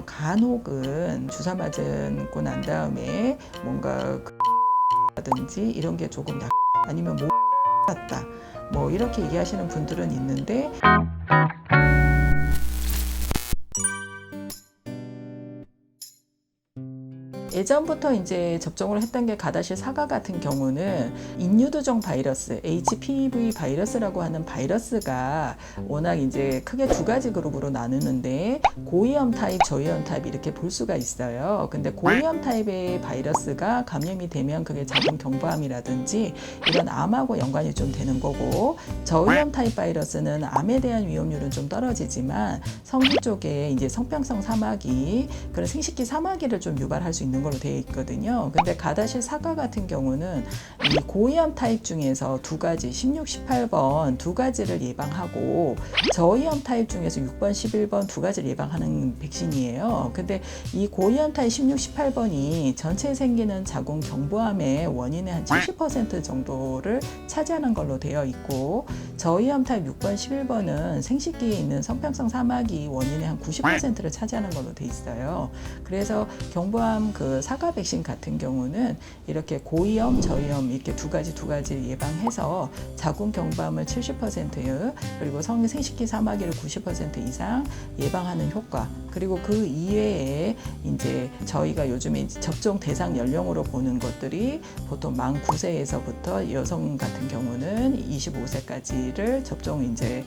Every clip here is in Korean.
간혹은 주사 맞고 난 다음에 뭔가 라든지 이런 게 조금 아니면 뭐 같다 뭐 이렇게 얘기하시는 분들은 있는데, 예전부터 이제 접종을 했던 게 가다실 사과 같은 경우는 인유두종 바이러스, HPV 바이러스라고 하는 바이러스가 워낙 이제 크게 두 가지 그룹으로 나누는데 고위험 타입, 저위험 타입 이렇게 볼 수가 있어요. 근데 고위험 타입의 바이러스가 감염이 되면 그게 자궁 경부암이라든지 이런 암하고 연관이 좀 되는 거고, 저위험 타입 바이러스는 암에 대한 위험률은 좀 떨어지지만 성기 쪽에 이제 성병성 사마귀, 그런 생식기 사마귀를 좀 유발할 수 있는 걸로 되어 있거든요. 근데 가다실 사과 같은 경우는 이 고위험 타입 중에서 두 가지 16, 18번 두 가지를 예방하고, 저위험 타입 중에서 6번, 11번 두 가지를 예방하는 백신이에요. 근데 이 고위험 타입 16, 18번이 전체에 생기는 자궁 경부암의 원인의 한 70% 정도를 차지하는 걸로 되어 있고, 저위험 타입 6번, 11번은 생식기에 있는 성병성 사마귀 원인의 한 90%를 차지하는 걸로 되어 있어요. 그래서 경부암 사과 백신 같은 경우는 이렇게 고위험, 저위험 이렇게 두 가지 예방해서 자궁 경부암을 70% 그리고 생식기 사마귀를 90% 이상 예방하는 효과, 그리고 그 이외에 이제 저희가 요즘에 이제 접종 대상 연령으로 보는 것들이 보통 만 9세에서부터 여성 같은 경우는 25세까지를 접종 이제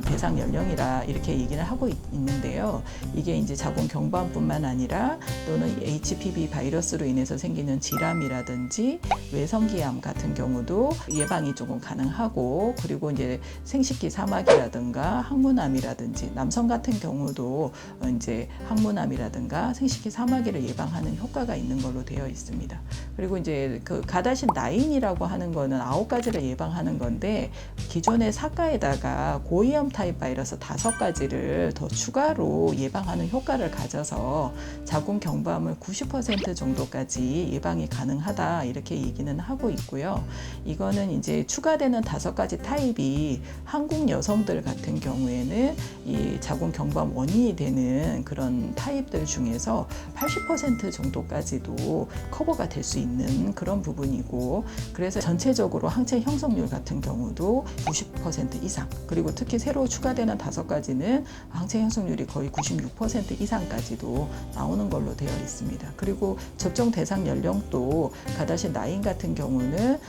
대상 연령이라 이렇게 얘기를 하고 있는데요. 이게 이제 자궁 경부암뿐만 아니라 또는 HPV 바이러스로 인해서 생기는 질암이라든지 외성기암 같은 경우도 예방이 조금 가능하고, 그리고 이제 생식기 사마귀라든가 항문암이라든지 남성 같은 경우도 이제 항문암이라든가 생식기 사마귀를 예방하는 효과가 있는 걸로 되어 있습니다. 그리고 이제 그 가다신 9이라고 하는 거는 9가지를 예방하는 건데, 기존의 사과에다가 고위험 타입 바이러스 5가지를 더 추가로 예방하는 효과를 가져서 자궁 경부암을 90% 정도까지 예방이 가능하다 이렇게 얘기는 하고 있고요. 이거는 이제 추가되는 5가지 타입이 한국 여성들 같은 경우에는 이 자궁 경부암 원인이 되는 그런 타입들 중에서 80% 정도까지도 커버가 될 수 있는 그런 부분이고, 그래서 전체적으로 항체 형성률 같은 경우도 90% 이상, 그리고 특히 새로 추가되는 5가지는 항체 형성률이 거의 96% 이상까지도 나오는 걸로 되어 있습니다. 그리고 접종 대상 연령도 가다신 9 같은 경우는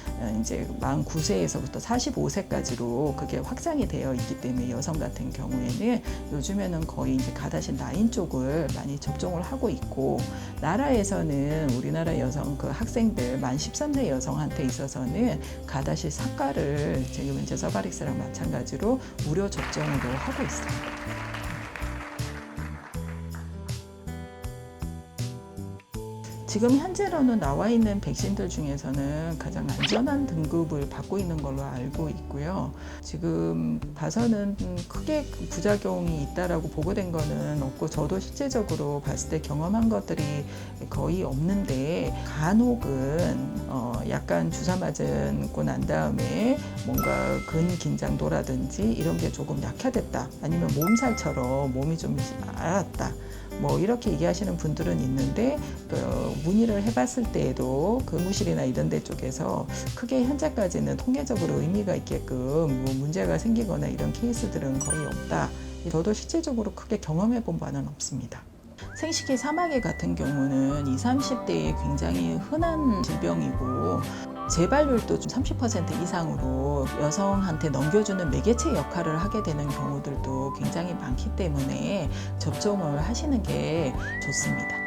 이제 만 9세에서부터 45세까지로 그게 확장이 되어 있기 때문에 여성 같은 경우에는 요즘에는 거의 이제 가다신 9 쪽을 많이 접종을 하고 있고, 나라에서는 우리나라 여성 그 학생들 만 13세 여성한테 있어서는 가다실 사과를 지금 이제 서바릭스랑 마찬가지로 무료 접종으로 하고 있습니다. 지금 현재로는 나와 있는 백신들 중에서는 가장 안전한 등급을 받고 있는 걸로 알고 있고요. 지금 봐서는 크게 부작용이 있다라고 보고된 거는 없고, 저도 실제적으로 봤을 때 경험한 것들이 거의 없는데, 간혹은 약간 주사 맞고 난 다음에 뭔가 근긴장도라든지 이런 게 조금 약화됐다, 아니면 몸살처럼 몸이 좀 알았다, 뭐 이렇게 얘기하시는 분들은 있는데, 문의를 해봤을 때에도 근무실이나 이런 데 쪽에서 크게 현재까지는 통계적으로 의미가 있게끔 뭐 문제가 생기거나 이런 케이스들은 거의 없다. 저도 실제적으로 크게 경험해 본 바는 없습니다. 생식기 사마귀 같은 경우는 20, 30대에 굉장히 흔한 질병이고, 재발률도 좀 30% 이상으로 여성한테 넘겨주는 매개체 역할을 하게 되는 경우들도 굉장히 많기 때문에 접종을 하시는 게 좋습니다.